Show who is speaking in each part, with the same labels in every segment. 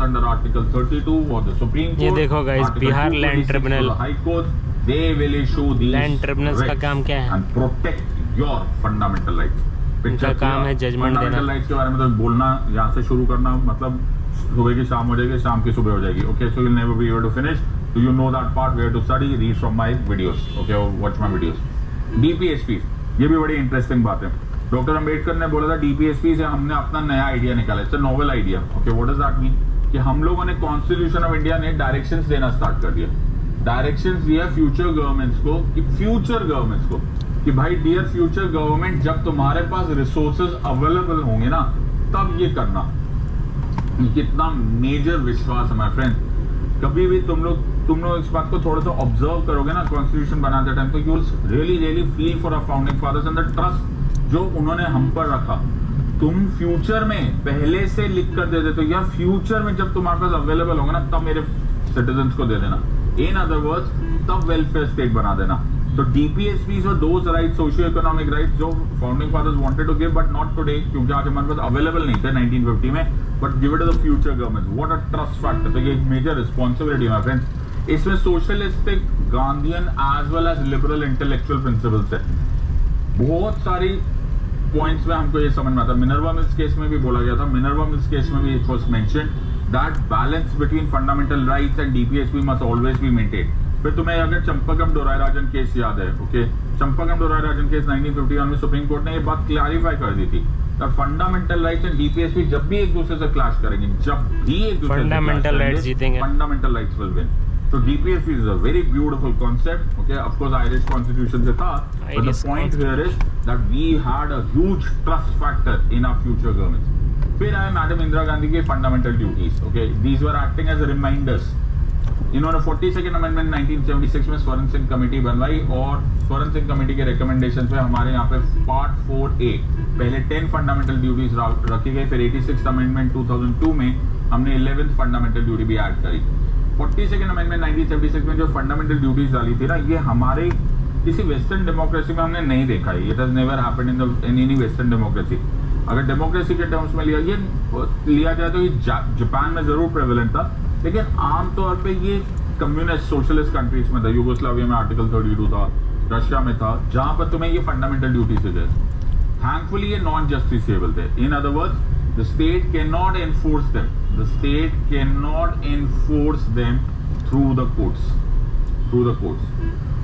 Speaker 1: under Article 32 of the Supreme Court.
Speaker 2: ये देखो guys, Bihar land tribunal,
Speaker 1: High Court, they will issue these
Speaker 2: land tribunals का काम क्या है?
Speaker 1: and protect your fundamental rights.
Speaker 2: उनका काम है जजमेंट देना।
Speaker 1: फंडामेंटल राइट्स के बारे में तो बोलना यहाँ से शुरू करना, मतलब सुबह की शाम हो जाएगी, शाम की सुबह हो जाएगी। Okay, so you never be able to finish, so you know that part where to study, read from my videos, okay, or watch my videos. DPSP, ये भी बड़ी इंटरेस्टिंग बात है। डॉक्टर अंबेडकर ने बोला था डीपीएसपी से हमने अपना नया आइडिया निकाला, it's a novel idea. Okay, what does that mean? कि हम लोगों ने कॉन्स्टिट्यूशन ऑफ इंडिया ने डायरेक्शंस देना स्टार्ट कर दिया। डायरेक्शंस दिया फ्यूचर गवर्नमेंट्स को, कि फ्यूचर गवर्नमेंट्स को, कि भाई डियर फ्यूचर गवर्नमेंट, जब तुम्हारे पास रिसोर्सेज अवेलेबल होंगे ना, तब ये करना। कितना मेजर विश्वास है माय फ्रेंड। कभी भी तुम लोग इस बात को थोड़ा सा ऑब्जर्व करोगे ना कॉन्स्टिट्यूशन बनाते टाइम, तो you will really feel for a founding fathers and the trust जो उन्होंने हम पर रखा। तुम फ्यूचर में पहले से लिख कर दे देते हो, या फ्यूचर में जब तुम्हारे पास अवेलेबल होगा ना, तब मेरे सिटीजन्स को दे देना। इन अदर वर्ड्स, तब वेलफेयर स्टेट बना देना। तो डीपीएसपीज और those rights, socio economic rights, जो founding fathers wanted to give but not today, क्योंकि आज हमारे पास अवेलेबल नहीं थे 1950 में, but give it to the future government. What a trust factor. तो ये एक मेजर रिस्पॉन्सिबिलिटी माय फ्रेंड्स। इसमें socialistic, Gandhian as well as liberal intellectual principles है। बहुत सारी पॉइंट्स में हमको ये समझ में आता है। मिनर्वा मिल्स केस में भी बोला गया था, मिनर्वा मिल्स केस में भी it was mentioned that balance between fundamental rights and DPSP must always be maintained. फिर तुम्हें अगर चंपाकम डोरायराजन केस याद है, ओके, चंपाकम डोरायराजन केस 1951 में सुप्रीम कोर्ट ने ये बात क्लैरिफाई कर दी थी। फंडामेंटल राइट्स एंड डीपीएसपी जब भी एक दूसरे से क्लैश करेंगे, जब भी एक दूसरे से
Speaker 2: फंडामेंटल राइट्स जीतेंगे,
Speaker 1: fundamental rights will win. So DPSP is a very beautiful concept. Okay, of course Irish Constitution se tha, but the point here is that we had a huge trust factor in our future governments. फिर आए madam Indira Gandhi के fundamental duties. Okay, these were acting as reminders. इन्होंने 42nd amendment 1976 में स्वर्ण Singh committee बनवाई, और स्वर्ण Singh committee के रिकमेंडेशन पे हमारे यहाँ पे पार्ट 4A पहले 10 फंडामेंटल ड्यूटीज रखी गई। फिर 86th अमेंडमेंट 2002 में हमने 11th फंडामेंटल ड्यूटी भी ऐड करी। 42nd अमेंडमेंट 1976 में जो फंडामेंटल ड्यूटीज डाली थी ना, ये हमारे किसी वेस्टर्न डेमोक्रेसी में हमने नहीं देखा है। It has never happened in any western democracy. अगर डेमोक्रेसी के टर्म्स में लिया जाए तो ये जापान में जरूर प्रेवलेंट था, लेकिन आमतौर पे ये कम्युनिस्ट सोशलिस्ट कंट्रीज में था। यूगोस्लाविया में आर्टिकल 32 था, रशिया में था, जहां पर तुम्हें ये फंडामेंटल ड्यूटीज थे। थैंकफुली ये नॉन जस्टिसेबल थे। इन other words, the state cannot enforce them. The state cannot enforce them through the courts. Through the courts.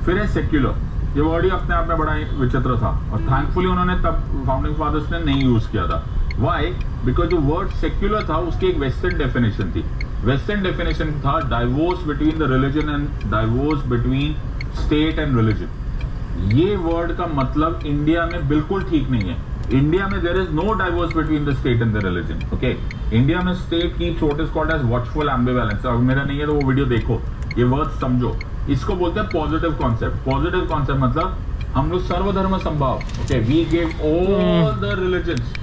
Speaker 1: फिर है सेक्युलर। ये वर्ड ही अपने आप में बड़ा विचित्र था, और थैंकफुली उन्होंने तब फाउंडिंग फादर्स ने नहीं यूज किया था। Why? Because जो वर्ड सेक्युलर था उसकी एक वेस्टर्न डेफिनेशन थी। वेस्टर्न डेफिनेशन था divorce between the religion and divorce between state and religion. ये वर्ड का मतलब इंडिया में बिल्कुल ठीक नहीं है। इंडिया में there is no divorce between the state and the religion. Okay, India में स्टेट की what is called as watchful ambivalence. अगर मेरा नहीं है तो वो वीडियो देखो, ये वर्ड समझो। इसको बोलते हैं पॉजिटिव कॉन्सेप्ट। पॉजिटिव कॉन्सेप्ट मतलब हम लोग सर्वधर्म संभाव। Okay, we give all the religions